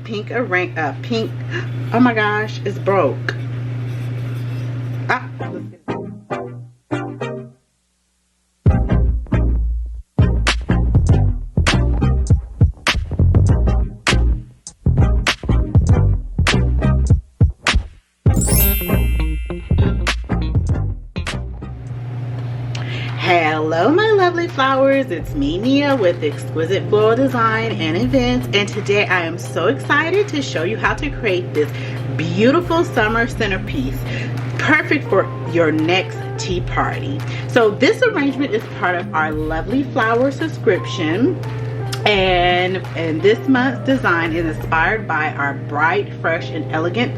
pink pink. Oh my gosh, it's broke. Hello my lovely flowers, it's me Nia with Exquisite Floral Design and Events, and today I am so excited to show you how to create this beautiful summer centerpiece perfect for your next tea party. So this arrangement is part of our lovely flower subscription, and this month's design is inspired by our bright, fresh, and elegant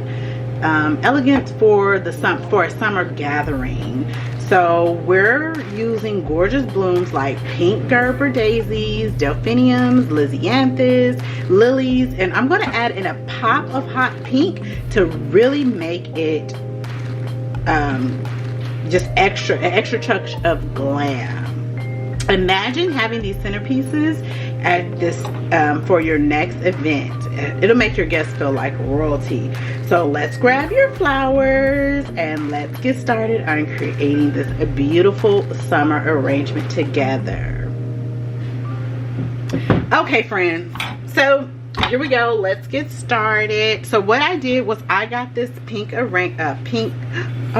for a summer gathering. So we're using gorgeous blooms like pink Gerbera daisies, delphiniums, Lisianthus, lilies, and I'm going to add in a pop of hot pink to really make it just extra touch of glam. Imagine having these centerpieces at this for your next event. It'll make your guests feel like royalty. So let's grab your flowers and let's get started on creating this beautiful summer arrangement together. Okay friends, so here we go, let's get started. So what I did was I got this pink, oh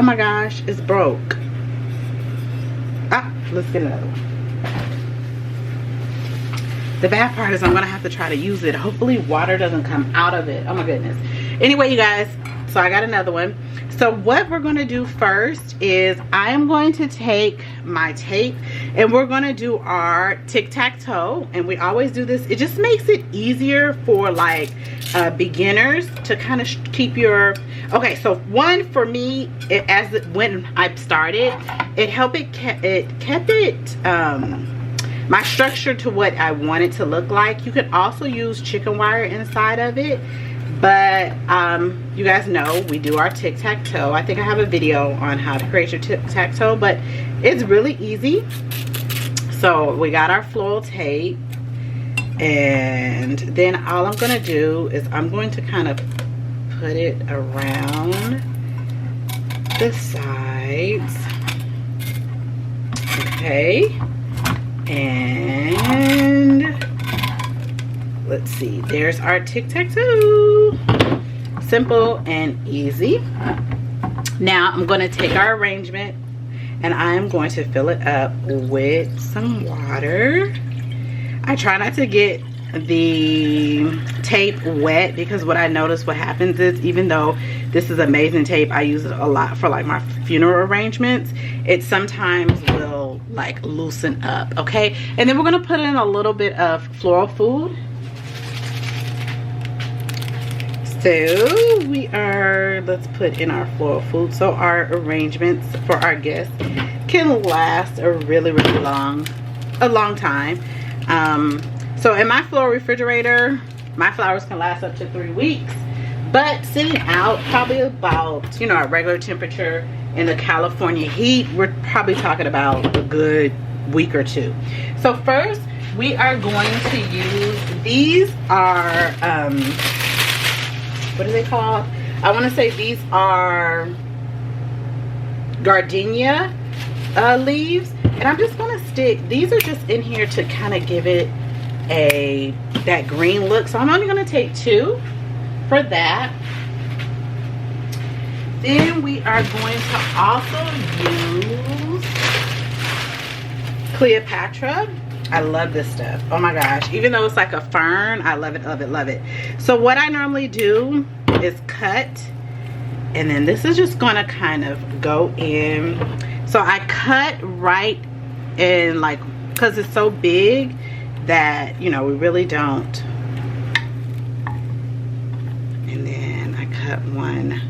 my gosh, it's broke. Let's get another one. The bad part is I'm gonna have to try to use it. Hopefully water doesn't come out of it. Oh my goodness. Anyway, you guys, so I got another one. So what we're gonna do first is I am going to take my tape and we're gonna do our tic-tac-toe. And we always do this. It just makes it easier for like beginners to kind of keep your, okay, so one for me, when I started, it kept it my structure to what I want it to look like. You could also use chicken wire inside of it, but you guys know we do our tic-tac-toe. I think I have a video on how to create your tic-tac-toe, but it's really easy. So we got our floral tape, and then all I'm gonna do is I'm going to kind of put it around the sides. Okay. And let's see, there's our tic-tac-toe. Simple and easy. Now I'm going to take our arrangement and I'm going to fill it up with some water. I try not to get the tape wet because what I notice what happens is, even though this is amazing tape, I use it a lot for like my funeral arrangements, it sometimes will like loosen up. Okay, and then we're going to put in a little bit of floral food. So let's put in our floral food so our arrangements for our guests can last a really long time. So in my floral refrigerator, my flowers can last up to 3 weeks, but sitting out probably about, you know, at regular temperature in the California heat, we're probably talking about a good week or two. So first we are going to use, these are what are they called? I want to say these are gardenia leaves, and I'm just going to stick, these are just in here to kind of give it that green look. So I'm only going to take 2 for that. Then we are going to also use Cleopatra. I love this stuff. Oh my gosh, even though it's like a fern, I love it, love it, love it. So what I normally do is cut, and then this is just gonna kind of go in. So I cut right in, like, because it's so big that, you know, we really don't. And then I cut one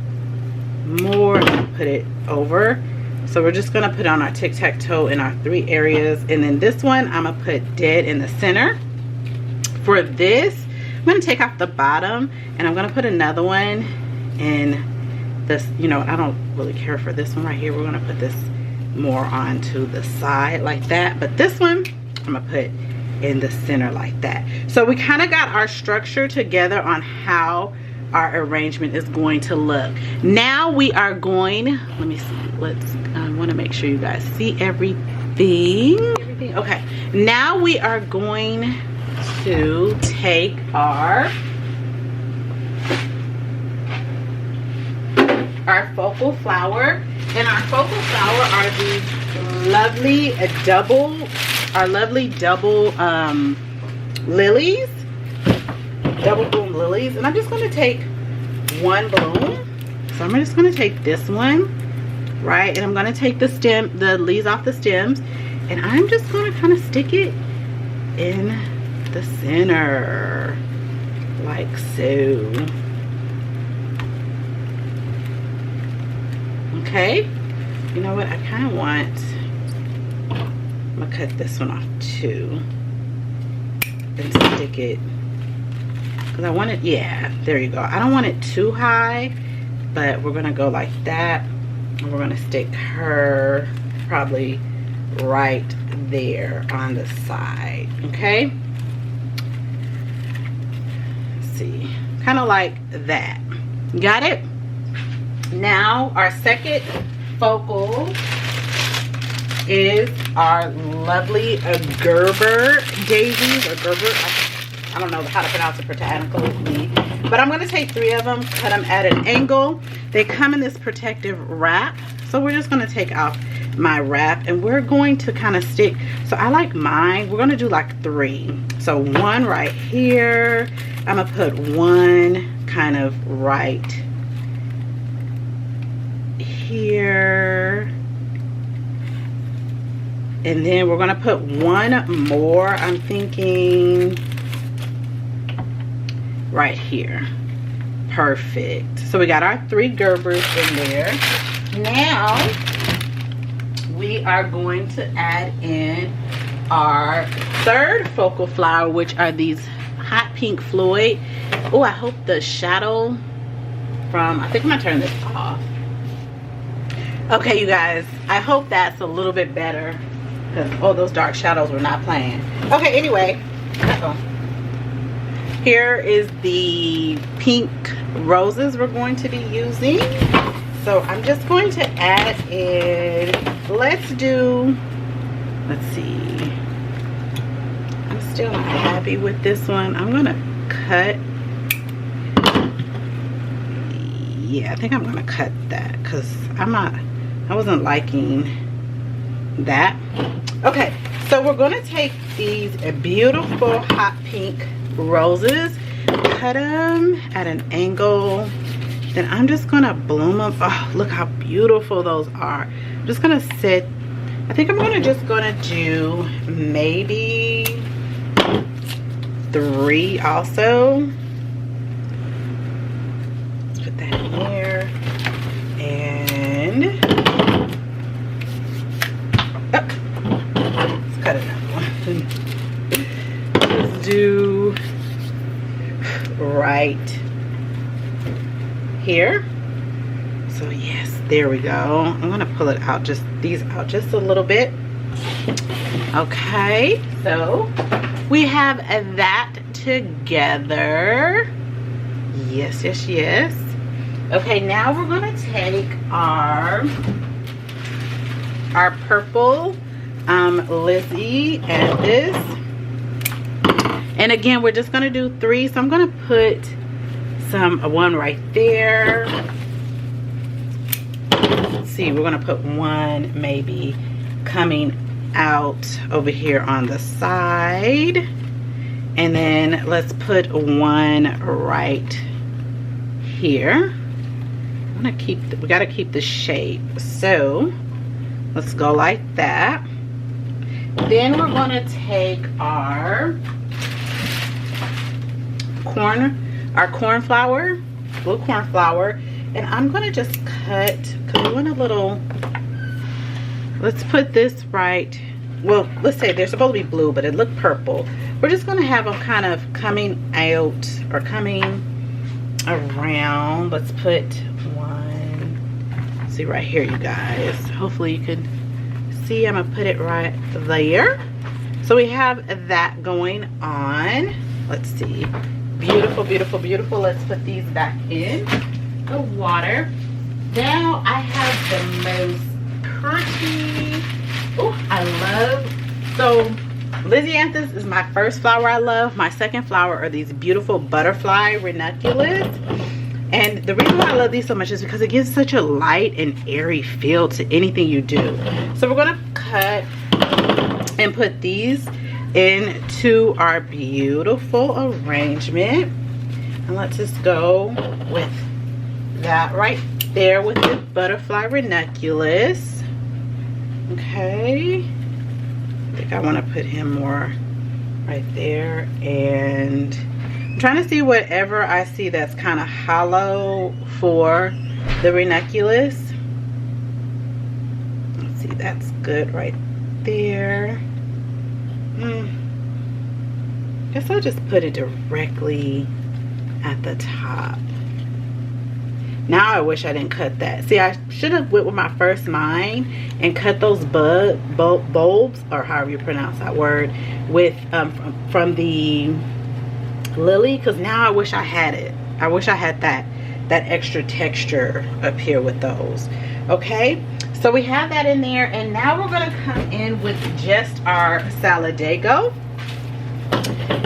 more and put it over. So we're just gonna put on our tic-tac-toe in our 3 areas, and then this one I'm gonna put dead in the center. For this, I'm gonna take off the bottom and I'm gonna put another one in this, you know, I don't really care for this one right here. We're gonna put this more onto the side like that, but this one I'm gonna put in the center like that. So we kind of got our structure together on how our arrangement is going to look. Now we are going, let me see, I want to make sure you guys see everything. Okay, now we are going to take our focal flower, and our focal flower are these lovely double lilies, double bloom lilies. And I'm just going to take one bloom. So I'm just going to take this one, right, and I'm going to take the leaves off the stems, and I'm just going to kind of stick it in the center like so. Okay, you know what, I kind of want, I'm gonna cut this one off too and stick it, because I want it, yeah, there you go. I don't want it too high, but we're gonna go like that, and we're gonna stick her probably right there on the side. Okay, let's see, kind of like that. Got it? Now our second focal is our lovely Gerber daisies, or Gerber, I don't know how to pronounce it botanically, but I'm going to take 3 of them, cut them at an angle. They come in this protective wrap, so we're just going to take off my wrap, and we're going to kind of stick, so I like mine, we're going to do like 3. So 1 right here, I'm going to put 1 kind of right here, and then we're gonna put 1 more, I'm thinking right here. Perfect. So we got our 3 Gerbers in there. Now we are going to add in our third focal flower, which are these hot pink Floyd. Oh, I hope the shadow from, I think I'm gonna turn this off. Okay, you guys, I hope that's a little bit better, because all those dark shadows were not playing. Okay, anyway, here is the pink roses we're going to be using. So I'm just going to add in, let's see, I'm still not happy with this one. I'm gonna cut, yeah, I think I'm gonna cut that, because I wasn't liking that. Okay, so we're going to take these beautiful hot pink roses, cut them at an angle, then I'm just going to bloom them. Oh, look how beautiful those are. I'm just going to sit, I think I'm just going to do maybe 3 also. Let's put that in there. And let's cut another one. Let's do right here. So yes, there we go. I'm gonna pull it out, these out just a little bit. Okay, so we have that together. Yes, yes, yes. Okay, now we're gonna take our purple Lisianthus, and again we're just gonna do 3. So I'm gonna put 1 right there. Let's see, we're gonna put 1 maybe coming out over here on the side, and then let's put 1 right here. We gotta keep the shape, so let's go like that. Then we're gonna take our cornflower, blue cornflower, and I'm gonna just cut, because we want a little, let's put this right, well, let's say they're supposed to be blue, but it looked purple. We're just gonna have them kind of coming out or coming around. Let's put 1, see right here, you guys, hopefully you can see. I'm gonna put it right there. So So we have that going on. Let's see. Beautiful, beautiful, beautiful. Let's put these back in the water. Now I have the most pretty, oh, I love, so Lisianthus is my first flower I love. My second flower are these beautiful butterfly ranunculus. And the reason why I love these so much is because it gives such a light and airy feel to anything you do. So we're gonna cut and put these into our beautiful arrangement. And let's just go with that right there with the butterfly ranunculus. Okay. I think I want to put him more right there. And I'm trying to see whatever I see that's kind of hollow for the ranunculus. Let's see, that's good right there. Guess I'll just put it directly at the top. Now I wish I didn't cut that. See, I should have went with my first mind and cut those bulbs, or however you pronounce that word, with from the lily, because now I wish I had it. I wish I had that extra texture up here with those. Okay, so we have that in there, and now we're gonna come in with just our Solidago.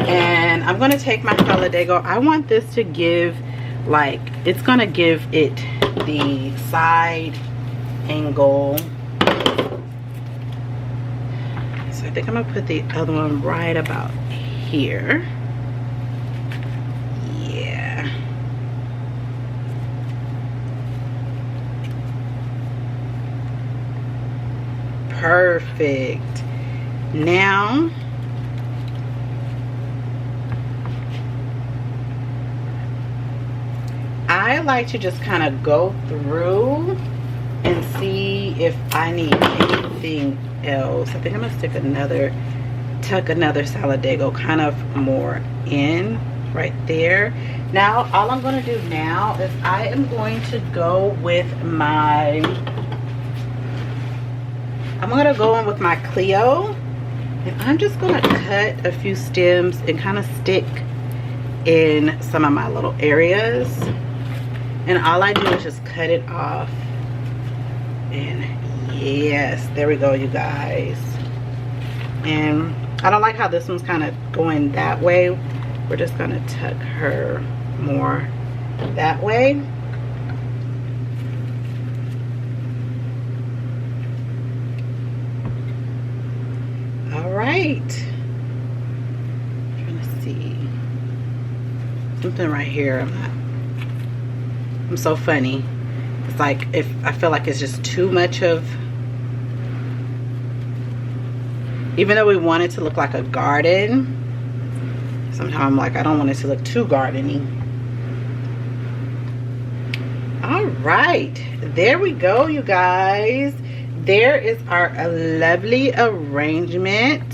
And I'm gonna take my Solidago. I want this to give, like, it's gonna give it the side angle. So I think I'm gonna put the other one right about here. Yeah. Perfect. Now I like to just kind of go through and see if I need anything else. I think I'm gonna tuck another Solidago kind of more in right there. Now all I'm gonna do now is I am going to go with my, I'm gonna go in with my Cleo, and I'm just gonna cut a few stems and kind of stick in some of my little areas. And all I do is just cut it off. And yes, there we go, you guys. And I don't like how this one's kind of going that way. We're just gonna tuck her more that way. All right. I'm trying to see something right here. I'm so funny. It's like, if I feel like it's just too much of, even though we want it to look like a garden, sometimes I'm like, I don't want it to look too gardeny. All right, there we go, you guys. There is our lovely arrangement.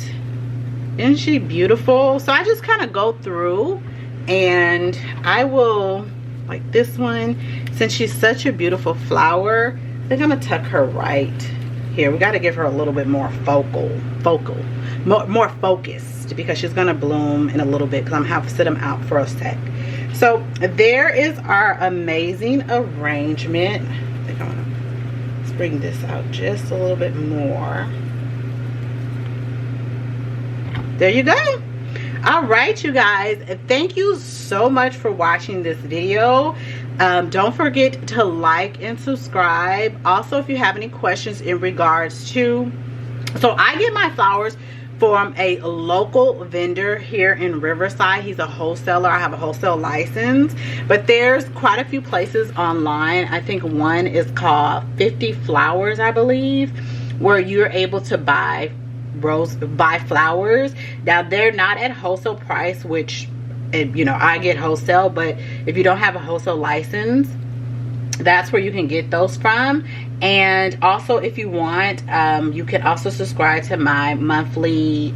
Isn't she beautiful? So I just kind of go through, and I will, like this one, since she's such a beautiful flower, I think I'm gonna tuck her right here. We got to give her a little bit more more focused, because she's gonna bloom in a little bit, because I'm gonna have to sit them out for a sec. So there is our amazing arrangement. I think I'm gonna bring this out just a little bit more. There you go. All right, you guys, thank you so much for watching this video. Don't forget to like and subscribe. Also, if you have any questions in regards to, so I get my flowers from a local vendor here in Riverside. He's a wholesaler. I have a wholesale license, but there's quite a few places online. I think one is called 50 Flowers, I believe, where you're able to buy flowers. Now they're not at wholesale price, which, you know, I get wholesale, but if you don't have a wholesale license, that's where you can get those from. And also, if you want, you can also subscribe to my monthly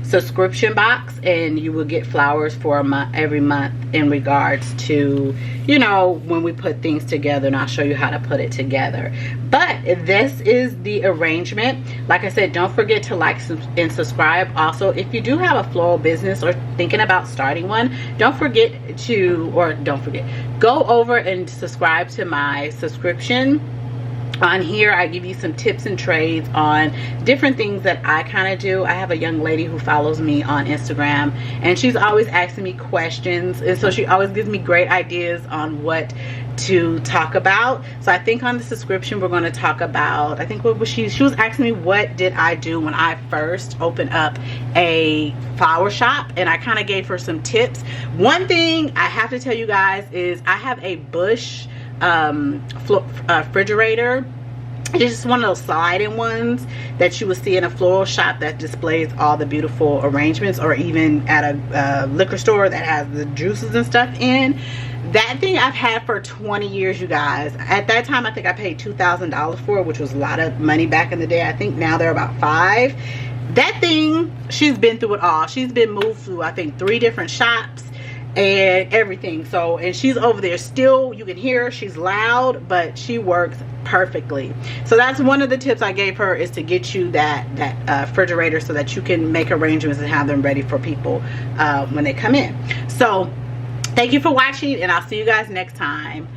subscription box, and you will get flowers for a month every month in regards to you know, when we put things together, and I'll show you how to put it together. But this is the arrangement. Like I said, don't forget to like and subscribe. Also, if you do have a floral business or thinking about starting one, don't forget, go over and subscribe to my subscription. On here I give you some tips and trades on different things that I kind of do. I have a young lady who follows me on Instagram, and she's always asking me questions, and so she always gives me great ideas on what to talk about. So I think on the subscription we're going to talk about, I think what was she was asking me what did I do when I first opened up a flower shop, and I kind of gave her some tips. One thing I have to tell you guys is I have a bush refrigerator. It's just one of those sliding ones that you will see in a floral shop that displays all the beautiful arrangements, or even at a liquor store that has the juices and stuff in. That thing I've had for 20 years, you guys. At that time I think I paid $2,000 for it, which was a lot of money back in the day. I think now they're about $5,000. That thing, she's been through it all. She's been moved through, I think, 3 different shops and everything. So, and she's over there still, you can hear her, she's loud, but she works perfectly. So that's one of the tips I gave her, is to get you that refrigerator so that you can make arrangements and have them ready for people when they come in. So thank you for watching, and I'll see you guys next time.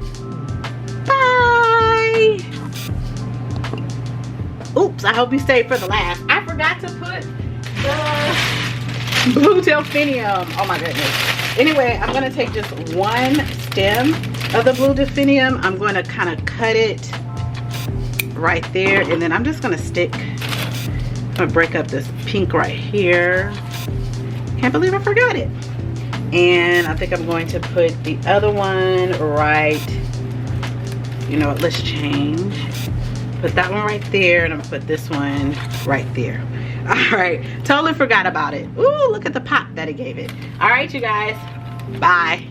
Bye. Oops, I hope you stayed for the last. I forgot to put the blue delphinium. Oh my goodness. Anyway, I'm going to take just one stem of the blue delphinium. I'm going to kind of cut it right there, and then I'm just going to I'm going to break up this pink right here. Can't believe I forgot it. And I think I'm going to put the other one right, you know what, let's change. Put that one right there, and I'm going to put this one right there. All right, totally forgot about it. Ooh, look at the pop that it gave it. All right, you guys, bye.